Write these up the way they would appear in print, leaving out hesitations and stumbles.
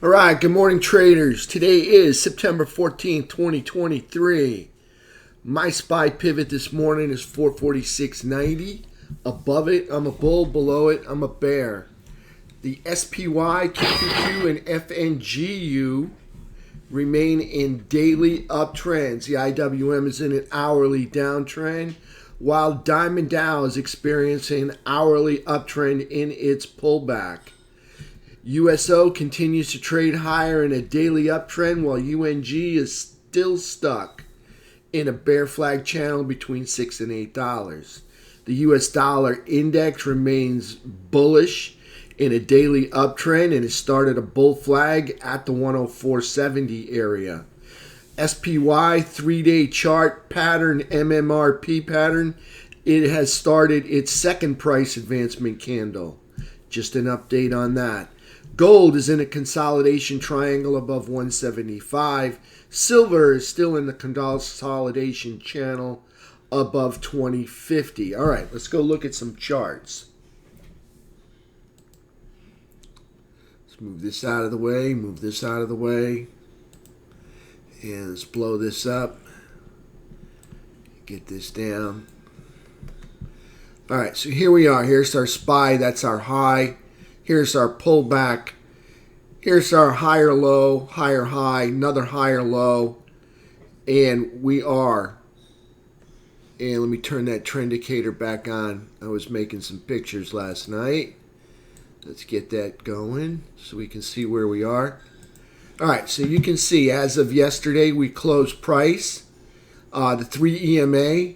All right, good morning, traders. Today is September 14th, 2023. My SPY pivot this morning is 446.90. Above it, I'm a bull. Below it, I'm a bear. The SPY, QQQ, and FNGU remain in daily uptrends. The IWM is in an hourly downtrend, while Diamond Dow is experiencing an hourly uptrend in its pullback. USO continues to trade higher in a daily uptrend, while UNG is still stuck in a bear flag channel between $6 and $8. The US dollar index remains bullish in a daily uptrend and has started a bull flag at the 104.70 area. SPY 3-day chart pattern, MMRP pattern, it has started its second price advancement candle. Just an update on that. Gold is in a consolidation triangle above 175. Silver is still in the consolidation channel above 2050. All right, let's go look at some charts. Let's move this out of the way, move this out of the way. And let's blow this up. Get this down. All right, so here we are. Here's our SPY. That's our high. Here's our pullback. Here's our higher low, higher high, another higher low. And we are. And let me turn that trend indicator back on. I was making some pictures last night. Let's get that going so we can see where we are. All right, so you can see as of yesterday, we closed price, the 3 EMA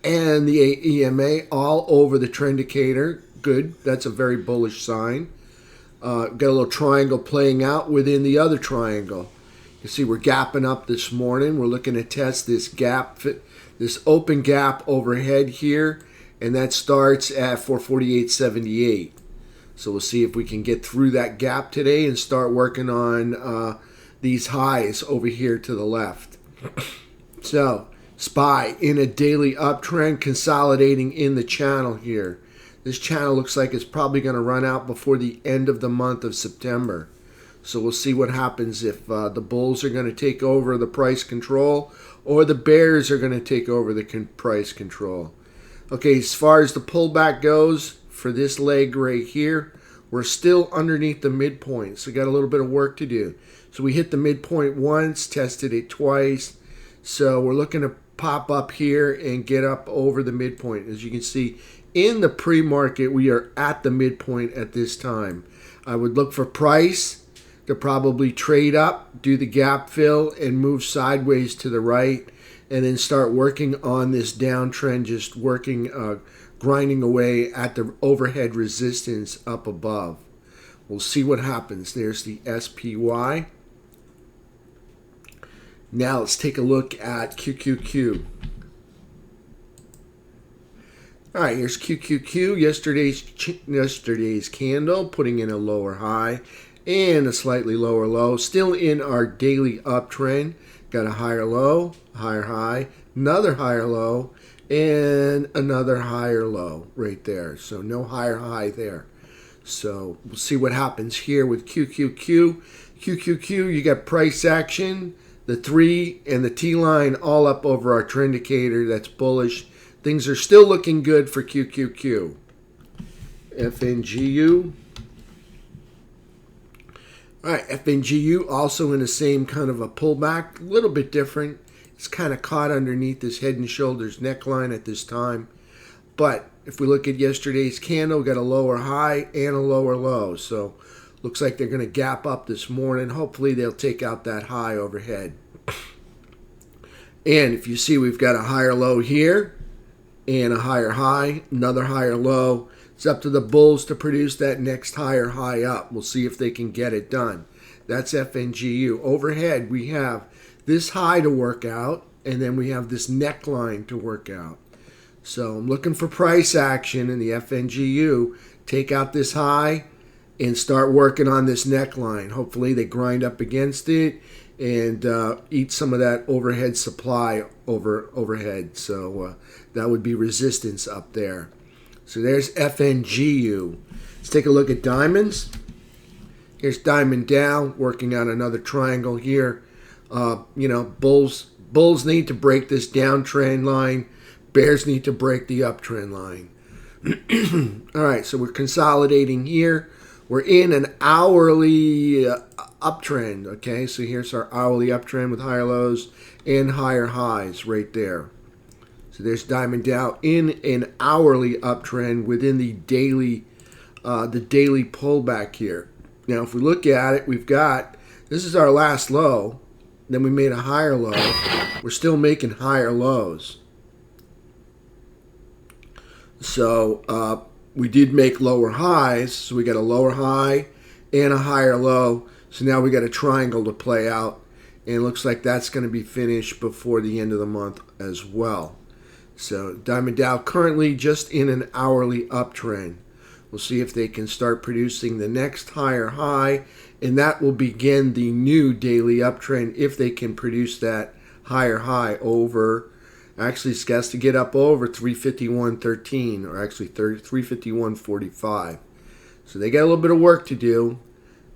and the 8 EMA all over the trend indicator. Good. That's a very bullish sign. Got a little triangle playing out within the other triangle. You see we're gapping up this morning. We're looking to test this gap, this open gap overhead here, and that starts at 448.78. So we'll see if we can get through that gap today and start working on these highs over here to the left. So SPY in a daily uptrend, consolidating in the channel here. This channel looks like it's probably going to run out before the end of the month of September. So we'll see what happens if the bulls are going to take over the price control or the bears are going to take over the price control. Okay, as far as the pullback goes for this leg right here, we're still underneath the midpoint. So we got a little bit of work to do. So we hit the midpoint once, tested it twice. So we're looking to pop up here and get up over the midpoint. As you can see, in the pre-market, we are at the midpoint at this time. I would look for price to probably trade up, do the gap fill, and move sideways to the right, and then start working on this downtrend, just working, grinding away at the overhead resistance up above. We'll see what happens. There's the SPY. Now let's take a look at QQQ. All right, here's QQQ, yesterday's candle, putting in a lower high and a slightly lower low. Still in our daily uptrend. Got a higher low, higher high, another higher low, and another higher low right there. So no higher high there. So we'll see what happens here with QQQ. QQQ, you got price action, the 3 and the T line all up over our trend indicator. That's bullish. Things are still looking good for QQQ. FNGU. All right, FNGU also in the same kind of a pullback, a little bit different. It's kind of caught underneath this head and shoulders neckline at this time. But if we look at yesterday's candle, we got a lower high and a lower low. So looks like they're going to gap up this morning. Hopefully they'll take out that high overhead. And if you see, we've got a higher low here and a higher high, another higher low. It's up to the bulls to produce that next higher high up. We'll see if they can get it done. That's FNGU. Overhead, we have this high to work out, and then we have this neckline to work out. So I'm looking for price action in the FNGU. Take out this high and start working on this neckline. Hopefully they grind up against it and eat some of that overhead supply overhead. So that would be resistance up there. So there's FNGU. Let's take a look at diamonds. Here's Diamond Dow working on another triangle here. Bulls need to break this downtrend line. Bears need to break the uptrend line. All right, so we're consolidating here. We're in an hourly uptrend, okay? So here's our hourly uptrend with higher lows and higher highs right there. So there's Diamond Dow in an hourly uptrend within the daily pullback here. Now, if we look at it, this is our last low. Then we made a higher low. We're still making higher lows. So we did make lower highs. So we got a lower high and a higher low. So now we got a triangle to play out. And it looks like that's going to be finished before the end of the month as well. So Diamond Dow currently just in an hourly uptrend. We'll see if they can start producing the next higher high, and that will begin the new daily uptrend if they can produce that higher high over. Actually, it's got to get up over 351.13, or actually 351.45. So they got a little bit of work to do.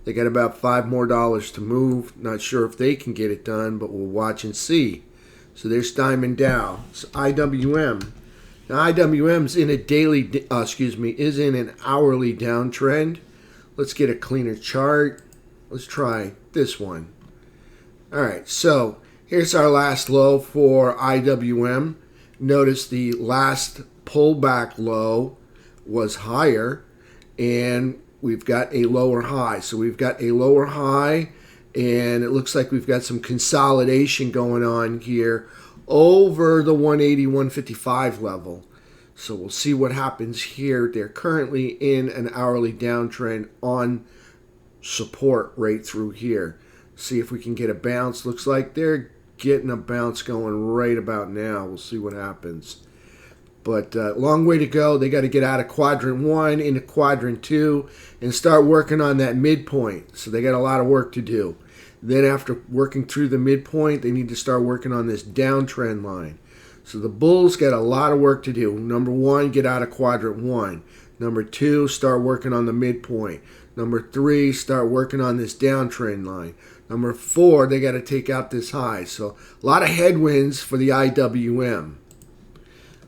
They got about $5 more to move. Not sure if they can get it done, but we'll watch and see. So there's Diamond Dow. So IWM. Now IWM's in a is in an hourly downtrend. Let's get a cleaner chart. Let's try this one. All right, so here's our last low for IWM. Notice the last pullback low was higher, and we've got a lower high. So we've got a lower high, and it looks like we've got some consolidation going on here over the 180, 155 level. So we'll see what happens here. They're currently in an hourly downtrend on support right through here. See if we can get a bounce. Looks like they're getting a bounce going right about now. We'll see what happens. But long way to go. They got to get out of quadrant 1 into quadrant 2 and start working on that midpoint. So they got a lot of work to do. Then after working through the midpoint, they need to start working on this downtrend line. So the bulls got a lot of work to do. Number 1, get out of quadrant 1. Number 2, start working on the midpoint. Number 3, start working on this downtrend line. Number 4, they got to take out this high. So a lot of headwinds for the IWM.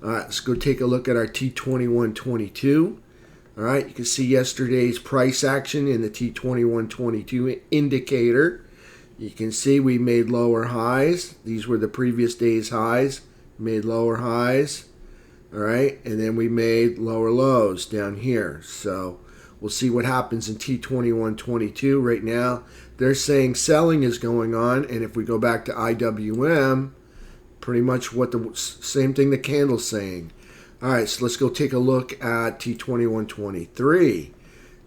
All right, let's go take a look at our T2122. All right, you can see yesterday's price action in the T2122 indicator. You can see we made lower highs. These were the previous day's highs. Made lower highs. All right, and then we made lower lows down here. So we'll see what happens in T2122. Right now, they're saying selling is going on. And if we go back to IWM, pretty much what the same thing the candle's saying. All right, so let's go take a look at T2123.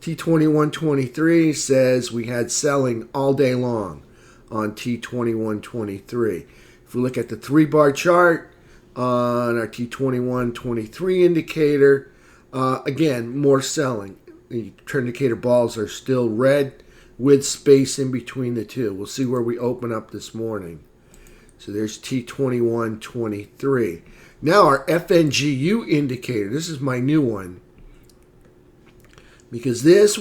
T2123 says we had selling all day long on T2123. If we look at the 3-bar chart on our T2123 indicator, again, more selling. The indicator balls are still red with space in between the two. We'll see where we open up this morning. So there's T2123. Now our FNGU indicator. This is my new one. Because this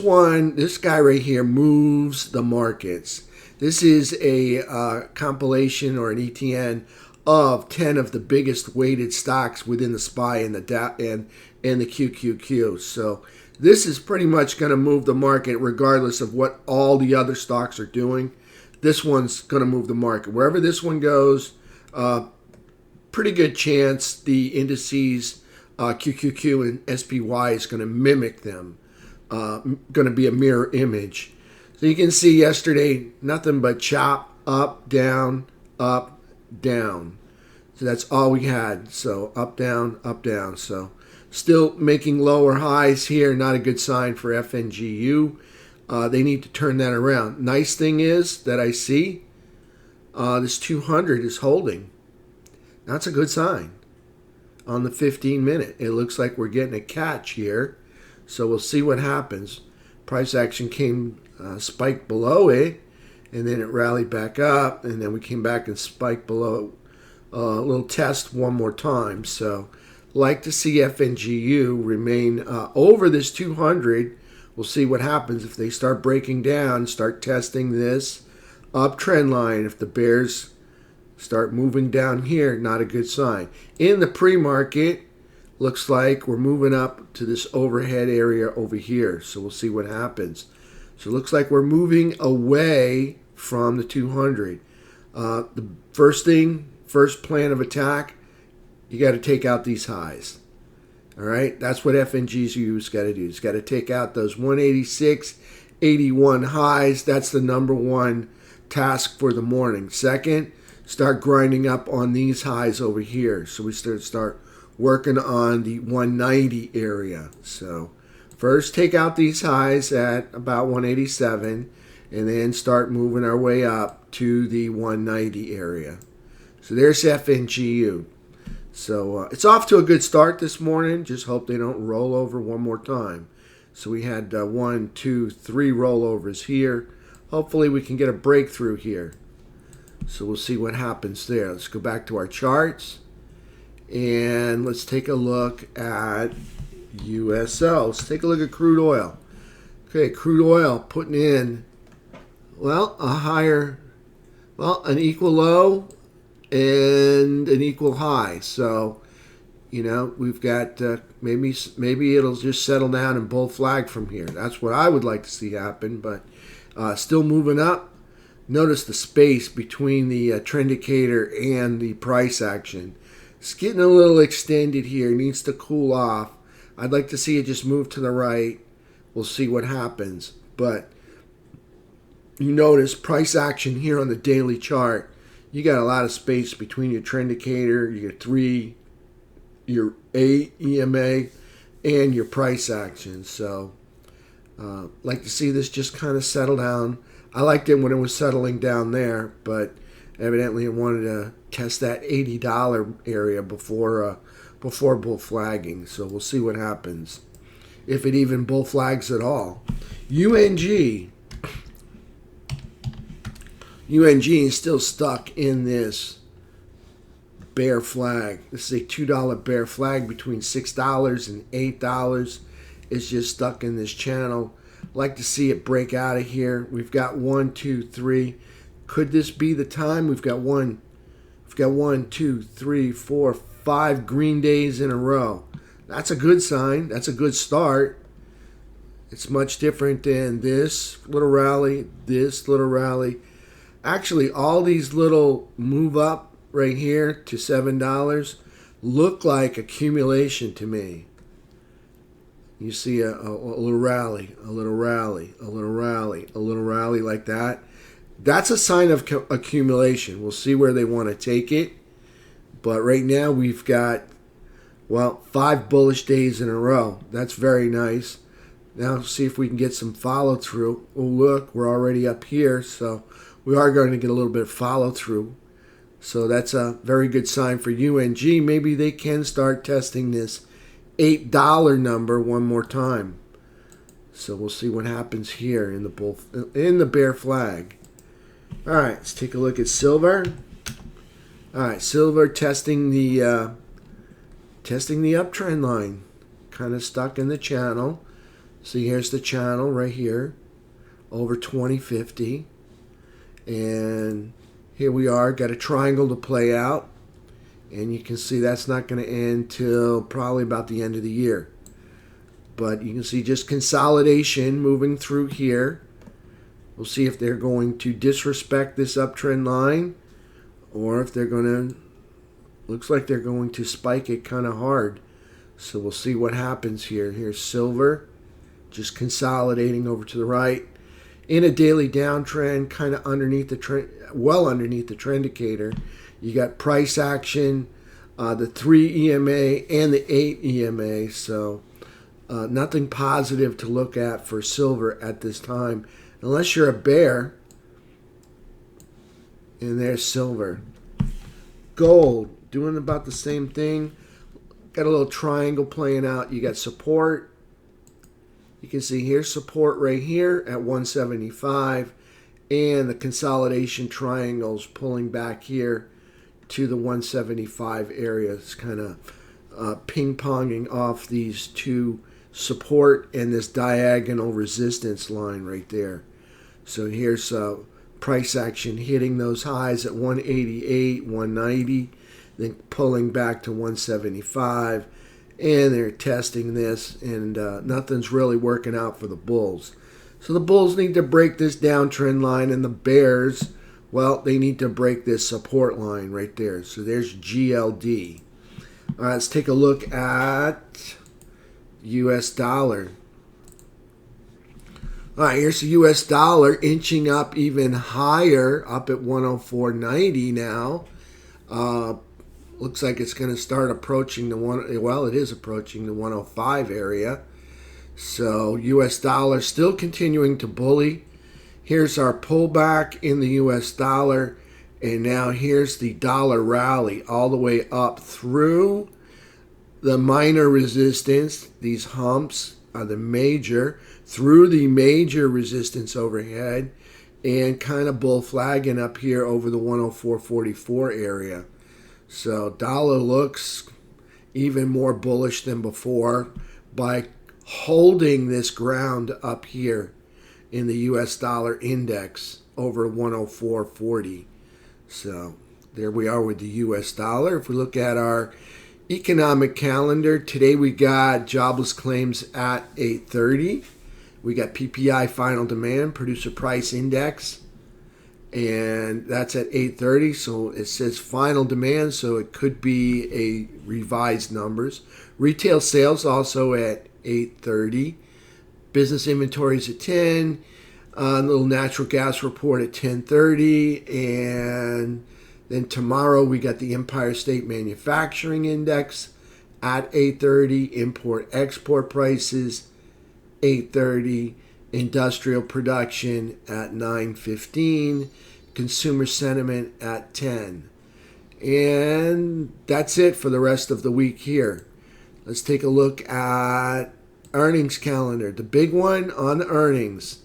guy right here moves the markets. This is a compilation or an ETN of 10 of the biggest weighted stocks within the SPY and the QQQ. So this is pretty much going to move the market regardless of what all the other stocks are doing. This one's going to move the market. Wherever this one goes, pretty good chance the indices QQQ and SPY is going to mimic them. Going to be a mirror image. So you can see yesterday, nothing but chop, up, down, up, down. So that's all we had. So up, down, up, down. So still making lower highs here. Not a good sign for FNGU. They need to turn that around. Nice thing is that I see this 200 is holding. That's a good sign. On the 15-minute, it looks like we're getting a catch here. So we'll see what happens. Price action came spiked below it, and then it rallied back up, and then we came back and spiked below a little test one more time. So like to see FNGU remain over this 200 We'll see what happens if they start breaking down, start testing this uptrend line. If the bears start moving down here, not a good sign. In the pre-market, looks like we're moving up to this overhead area over here. So we'll see what happens. So it looks like we're moving away from the 200. The first plan of attack, you got to take out these highs. All right, that's what FNG's got to do. It's got to take out those 186.81 highs. That's the number one task for the morning. Second, start grinding up on these highs over here. So we start working on the 190 area. So first, take out these highs at about 187, and then start moving our way up to the 190 area. So there's FNGU. So it's off to a good start this morning. Just hope they don't roll over one more time. So we had 1, 2, 3 rollovers here. Hopefully we can get a breakthrough here. So we'll see what happens there. Let's go back to our charts. And let's take a look at USO. Let's take a look at crude oil. Okay, crude oil putting in, well, an equal low and an equal high. So, we've got maybe it'll just settle down and bull flag from here. That's what I would like to see happen, but still moving up. Notice the space between the trend indicator and the price action. It's getting a little extended here. It needs to cool off. I'd like to see it just move to the right. We'll see what happens. But you notice price action here on the daily chart. You got a lot of space between your trend indicator, your 3, your 8 EMA, and your price action. So, like to see this just kind of settle down. I liked it when it was settling down there, but evidently it wanted to test that $80 area before bull flagging. So we'll see what happens, if it even bull flags at all. UNG is still stuck in this bear flag. This is a $2 bear flag between $6 and $8. It's just stuck in this channel. I'd like to see it break out of here. We've got 1, 2, 3. Could this be the time? We've got 1, 2, 3, 4, 5 green days in a row. That's a good sign. That's a good start. It's much different than this little rally, this little rally. Actually, all these little move up right here to $7 look like accumulation to me. You see a little rally, a little rally, a little rally, a little rally like that. That's a sign of accumulation. We'll see where they want to take it. But right now we've got, 5 bullish days in a row. That's very nice. Now see if we can get some follow through. Oh, look, we're already up here. So we are going to get a little bit of follow through. So that's a very good sign for UNG. Maybe they can start testing this $8 number one more time. So we'll see what happens here in the bear flag. All right, let's take a look at silver. All right, silver testing the uptrend line, kind of stuck in the channel. See, here's the channel right here, over 2050, and here we are. Got a triangle to play out, and you can see that's not going to end till probably about the end of the year. But you can see just consolidation moving through here. We'll see if they're going to disrespect this uptrend line, or if they're going to, looks like they're going to spike it kind of hard. So we'll see what happens here. Here's silver, just consolidating over to the right. In a daily downtrend, kind of underneath the trend, well underneath the trend indicator. You got price action, the 3 EMA and the 8 EMA. So nothing positive to look at for silver at this time, unless you're a bear. And there's silver. Gold, doing about the same thing. Got a little triangle playing out. You got support. You can see here's support right here at 175. And the consolidation triangles pulling back here to the 175 area. It's kind of ping-ponging off these two support and this diagonal resistance line right there. So here's price action hitting those highs at 188, 190, then pulling back to 175, and they're testing this, and nothing's really working out for the bulls. So the bulls need to break this downtrend line, and the bears, well, they need to break this support line right there. So there's GLD. All right, let's take a look at US dollar. All right, here's the US dollar inching up even higher, up at 104.90 now. Looks like it's going to start approaching the it is approaching the 105 area. So US dollar still continuing to bully. Here's our pullback in the US dollar, and now here's the dollar rally all the way up through the minor resistance. These humps are the major, through the major resistance overhead, and kind of bull flagging up here over the 104.44 area. So dollar looks even more bullish than before by holding this ground up here in the US dollar index over 104.40. So there we are with the US dollar. If we look at our economic calendar, today we got jobless claims at 8:30. We got PPI final demand, producer price index, and that's at 8:30. So it says final demand, so it could be a revised numbers. Retail sales also at 8:30. Business inventories at 10. Little natural gas report at 10:30, and then tomorrow we got the Empire State Manufacturing Index at 8:30. Import export prices 8:30. Industrial production at 9:15. Consumer sentiment at 10. And that's it for the rest of the week here. Let's take a look at earnings calendar. The big one on the earnings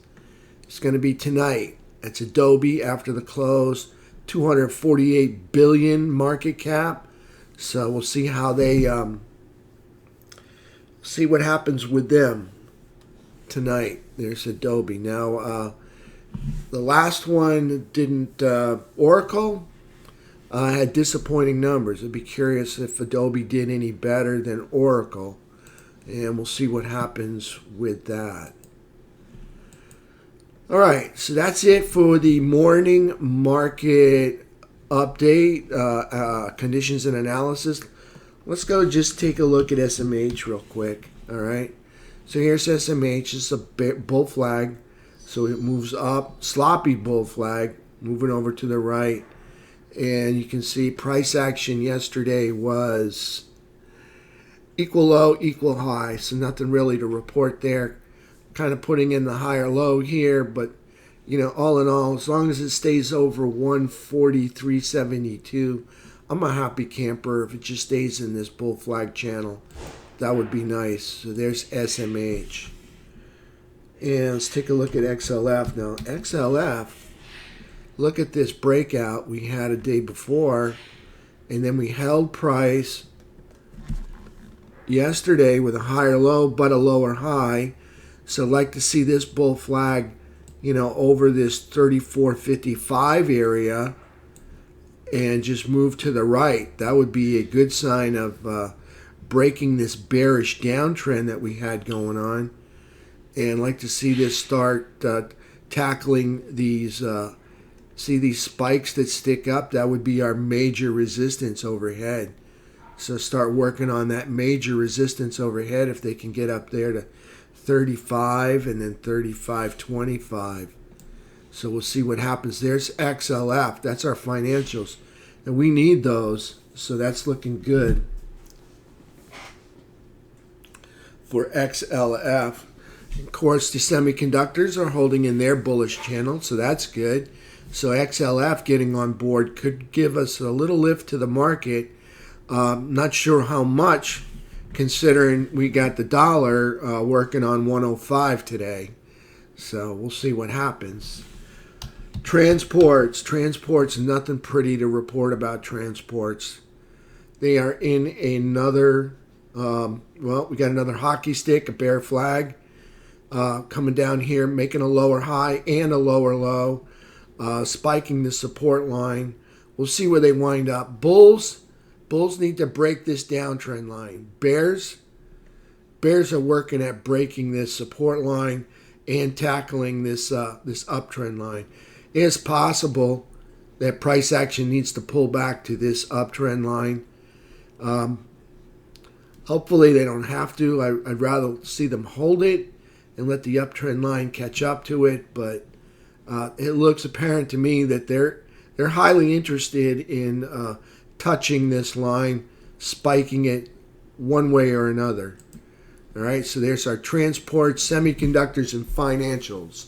is going to be tonight. It's Adobe after the close, 248 billion market cap. So we'll see how they see what happens with them tonight. There's Adobe. Now the last one didn't. Oracle had disappointing numbers. I'd be curious if Adobe did any better than Oracle, and we'll see what happens with that. All right, so that's it for the morning market update, conditions and analysis. Let's go just take a look at SMH real quick. All right, so here's SMH. It's a bull flag, so it moves up. Sloppy bull flag, moving over to the right. And you can see price action yesterday was equal low, equal high. So nothing really to report there. Kind of putting in the higher low here, but you know, all in all, as long as it stays over 143.72, I'm a happy camper. If it just stays in this bull flag channel, that would be nice. So there's SMH. And let's take a look at XLF now. XLF, look at this breakout we had a day before, and then we held price yesterday with a higher low but a lower high. So I'd like to see this bull flag, you know, over this 34.55 area and just move to the right. That would be a good sign of breaking this bearish downtrend that we had going on. And I'd like to see this start tackling these, see these spikes that stick up. That would be our major resistance overhead. So start working on that major resistance overhead if they can get up there to 35 and then 35.25. So we'll see what happens. There's XLF. That's our financials. And we need those. So that's looking good for XLF. Of course, the semiconductors are holding in their bullish channel. So that's good. So XLF getting on board could give us a little lift to the market. Not sure how much, considering we got the dollar working on 105 today. So we'll see what happens. Transports, nothing pretty to report about transports. They are in another Well, we got another hockey stick, a bear flag, coming down here, making a lower high and a lower low, spiking the support line. We'll see where they wind up. Bulls need to break this downtrend line. Bears are working at breaking this support line and tackling this this uptrend line. It's possible that price action needs to pull back to this uptrend line. Hopefully they don't have to. I'd rather see them hold it and let the uptrend line catch up to it. But it looks apparent to me that they're highly interested in touching this line, spiking it one way or another. All right, so there's our transport, semiconductors, and financials.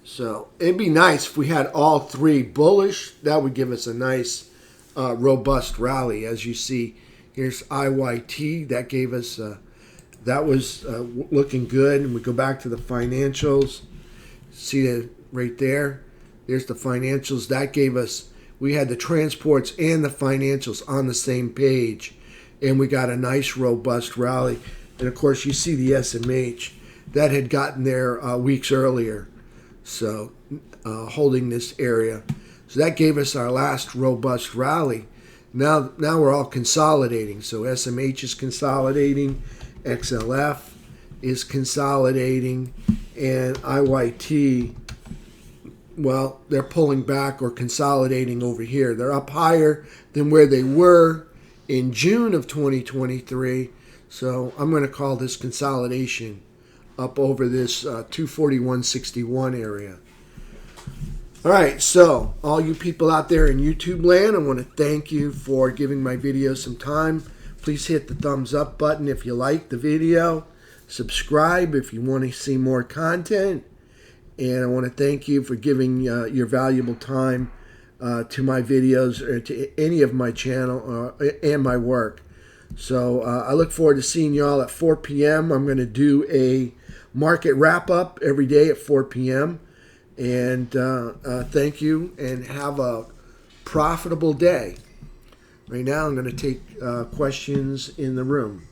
So it'd be nice if we had all three bullish. That would give us a nice, robust rally. As you see, here's IYT. That gave us, that was looking good. And we go back to the financials. See it right there? There's the financials. That gave us, we had the transports and the financials on the same page. And we got a nice, robust rally. And, of course, you see the SMH. That had gotten there weeks earlier. So, holding this area. So that gave us our last robust rally. Now we're all consolidating. So SMH is consolidating, XLF is consolidating, and IYT, well, they're pulling back or consolidating over here. They're up higher than where they were in June of 2023. So I'm going to call this consolidation up over this 241.61 area. All right, so all you people out there in YouTube land, I want to thank you for giving my video some time. Please hit the thumbs up button if you like the video. Subscribe if you want to see more content. And I want to thank you for giving your valuable time to my videos or to any of my channel and my work. So I look forward to seeing y'all at 4 p.m. I'm going to do a market wrap-up every day at 4 p.m. And thank you and have a profitable day. Right now I'm going to take questions in the room.